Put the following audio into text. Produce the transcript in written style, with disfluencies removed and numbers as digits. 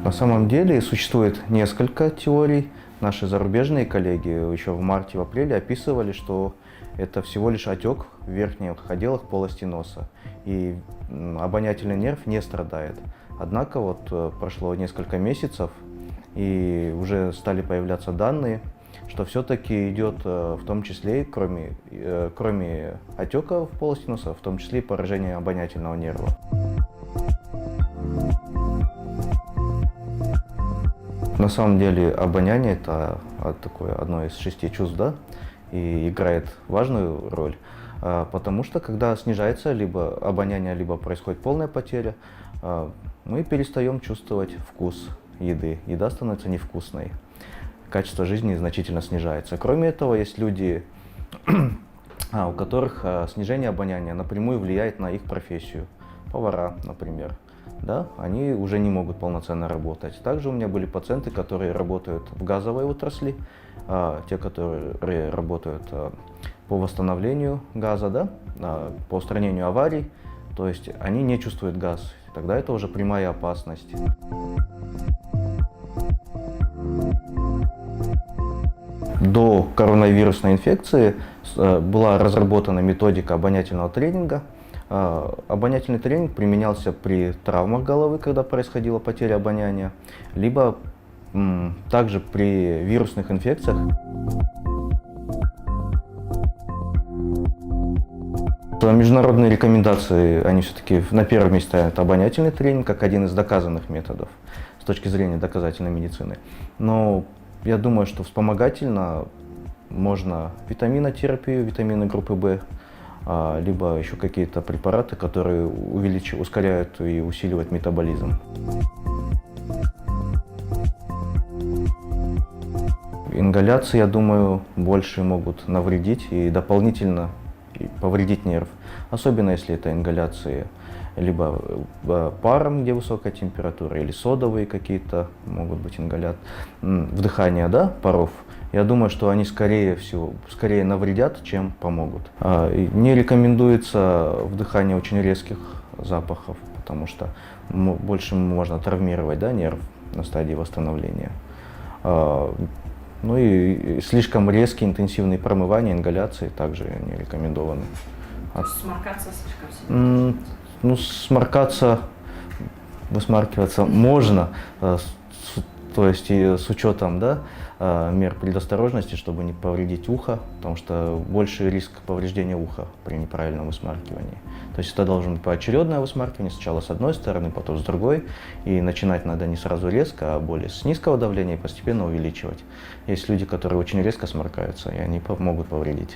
На самом деле существует несколько теорий. Наши зарубежные коллеги еще в марте, в апреле описывали, что это всего лишь отек в верхних отделах полости носа, и обонятельный нерв не страдает. Однако прошло несколько месяцев, и уже стали появляться данные, что все-таки идет в том числе, кроме отека в полости носа, в том числе и поражение обонятельного нерва. На самом деле обоняние – это такое одно из 6 чувств, да, и играет важную роль, потому что когда снижается либо обоняние, либо происходит полная потеря, мы перестаем чувствовать вкус еды, еда становится невкусной, качество жизни значительно снижается. Кроме этого, есть люди, у которых снижение обоняния напрямую влияет на их профессию, повара, например. Да, они уже не могут полноценно работать. Также у меня были пациенты, которые работают в газовой отрасли, те, которые работают по восстановлению газа, да, по устранению аварий, то есть они не чувствуют газ. Тогда это уже прямая опасность. До коронавирусной инфекции была разработана методика обонятельного тренинга. Обонятельный тренинг применялся при травмах головы, когда происходила потеря обоняния, либо также при вирусных инфекциях. Международные рекомендации, они все-таки на первом месте ставят обонятельный тренинг как один из доказанных методов с точки зрения доказательной медицины. Но я думаю, что вспомогательно можно витаминотерапию, витамины группы В, либо еще какие-то препараты, которые ускоряют и усиливают метаболизм. Ингаляции, я думаю, больше могут навредить и дополнительно повредить нерв. Особенно если это ингаляции либо паром, где высокая температура, или содовые какие-то могут быть вдыхание, да, паров. Я думаю, что они скорее навредят, чем помогут. Не рекомендуется вдыхание очень резких запахов, потому что больше можно травмировать, да, нерв на стадии восстановления. Ну и слишком резкие интенсивные промывания, ингаляции также не рекомендованы. То есть сморкаться слишком сильно? Ну, высмаркиваться можно, то есть и с учетом, да, мер предосторожности, чтобы не повредить ухо, потому что больше риск повреждения уха при неправильном высмаркивании. То есть это должно быть поочередное высмаркивание, сначала с одной стороны, потом с другой, и начинать надо не сразу резко, а более с низкого давления и постепенно увеличивать. Есть люди, которые очень резко сморкаются, и они могут повредить.